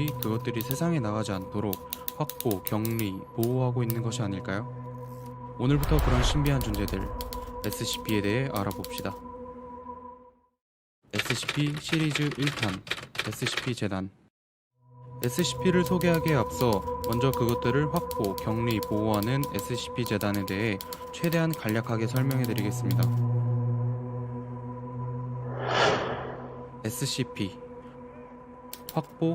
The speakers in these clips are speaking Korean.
그것들이 세상에 나가지 않도록 확보, 격리, 보호하고 있는 것이 아닐까요? 오늘부터 그런 신비한 존재들 SCP에 대해 알아봅시다. SCP 시리즈 1탄 SCP 재단. SCP를 소개하기에 앞서 먼저 그것들을 확보, 격리, 보호하는 SCP 재단에 대해 최대한 간략하게 설명해 드리겠습니다. SCP 확보,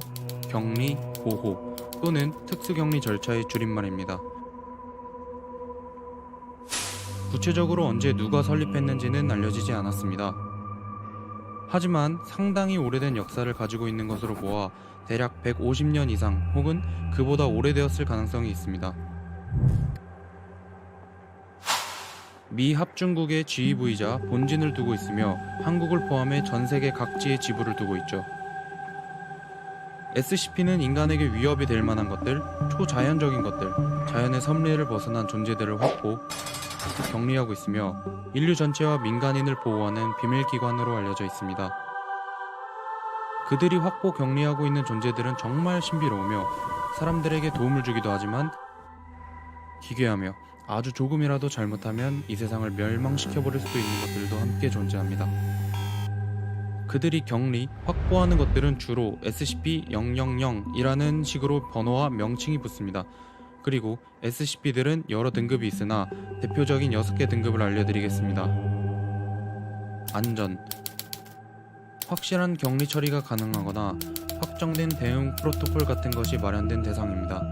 격리, 보호 또는 특수격리 절차의 줄임말입니다. 구체적으로 언제 누가 설립했는지는 알려지지 않았습니다. 하지만 상당히 오래된 역사를 가지고 있는 것으로 보아 대략 150년 이상 혹은 그보다 오래되었을 가능성이 있습니다. 미 합중국의 지휘부이자 본진을 두고 있으며 한국을 포함해 전 세계 각지에 지부를 두고 있죠. SCP는 인간에게 위협이 될 만한 것들, 초자연적인 것들, 자연의 섭리를 벗어난 존재들을 확보, 격리하고 있으며 인류 전체와 민간인을 보호하는 비밀기관으로 알려져 있습니다. 그들이 확보, 격리하고 있는 존재들은 정말 신비로우며 사람들에게 도움을 주기도 하지만 기괴하며 아주 조금이라도 잘못하면 이 세상을 멸망시켜버릴 수도 있는 것들도 함께 존재합니다. 그들이 격리, 확보하는 것들은 주로 SCP-000이라는 식으로 번호와 명칭이 붙습니다. 그리고 SCP들은 여러 등급이 있으나 대표적인 6개 등급을 알려드리겠습니다. 안전, 확실한 격리 처리가 가능하거나 확정된 대응 프로토콜 같은 것이 마련된 대상입니다.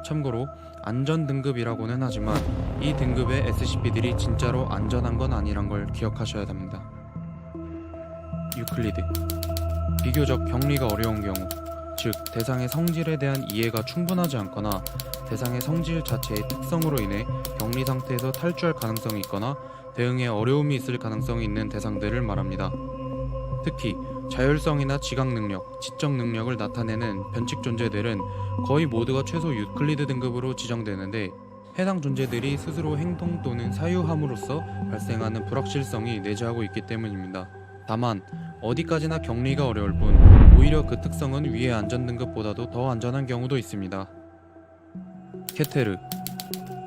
참고로 안전 등급이라고는 하지만 이 등급의 SCP들이 진짜로 안전한 건 아니란 걸 기억하셔야 합니다. 유클리드, 비교적 격리가 어려운 경우, 즉 대상의 성질에 대한 이해가 충분하지 않거나 대상의 성질 자체의 특성으로 인해 격리 상태에서 탈주할 가능성이 있거나 대응에 어려움이 있을 가능성이 있는 대상들을 말합니다. 특히 자율성이나 지각 능력, 지적 능력을 나타내는 변칙 존재들은 거의 모두가 최소 유클리드 등급으로 지정되는데 해당 존재들이 스스로 행동 또는 사유함으로써 발생하는 불확실성이 내재하고 있기 때문입니다. 다만 어디까지나 격리가 어려울 뿐 오히려 그 특성은 위의 안전 등급보다도 더 안전한 경우도 있습니다. 케테르,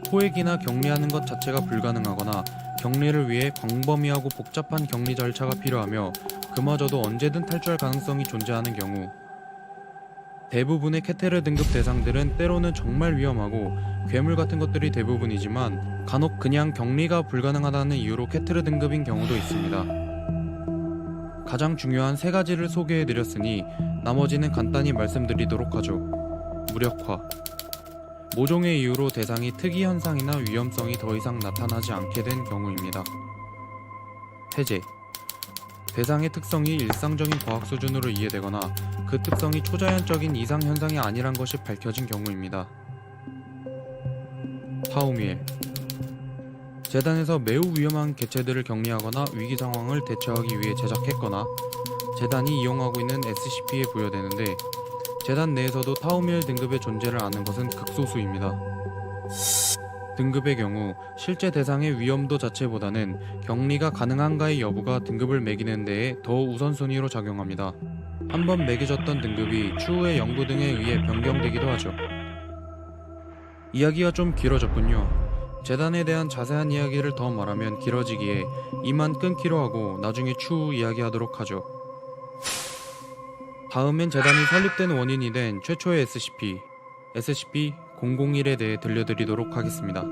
포획이나 격리하는 것 자체가 불가능하거나 격리를 위해 광범위하고 복잡한 격리 절차가 필요하며 그마저도 언제든 탈주할 가능성이 존재하는 경우, 대부분의 케테르 등급 대상들은 때로는 정말 위험하고 괴물 같은 것들이 대부분이지만 간혹 그냥 격리가 불가능하다는 이유로 케테르 등급인 경우도 있습니다. 가장 중요한 3가지를 소개해드렸으니 나머지는 간단히 말씀드리도록 하죠. 무력화, 모종의 이유로 대상이 특이 현상이나 위험성이 더 이상 나타나지 않게 된 경우입니다. 해제, 대상의 특성이 일상적인 과학 수준으로 이해되거나 그 특성이 초자연적인 이상 현상이 아니란 것이 밝혀진 경우입니다. 타우미엘, 재단에서 매우 위험한 개체들을 격리하거나 위기 상황을 대처하기 위해 제작했거나 재단이 이용하고 있는 SCP에 부여되는데 재단 내에서도 타우미엘 등급의 존재를 아는 것은 극소수입니다. 등급의 경우 실제 대상의 위험도 자체보다는 격리가 가능한가의 여부가 등급을 매기는 데에 더 우선순위로 작용합니다. 한번 매겨졌던 등급이 추후의 연구 등에 의해 변경되기도 하죠. 이야기가 좀 길어졌군요. 재단에 대한 자세한 이야기를 더 말하면 길어지기에 이만 끊기로 하고 나중에 추후 이야기하도록 하죠. 다음엔 재단이 설립된 원인이 된 최초의 SCP, SCP-001에 대해 들려드리도록 하겠습니다.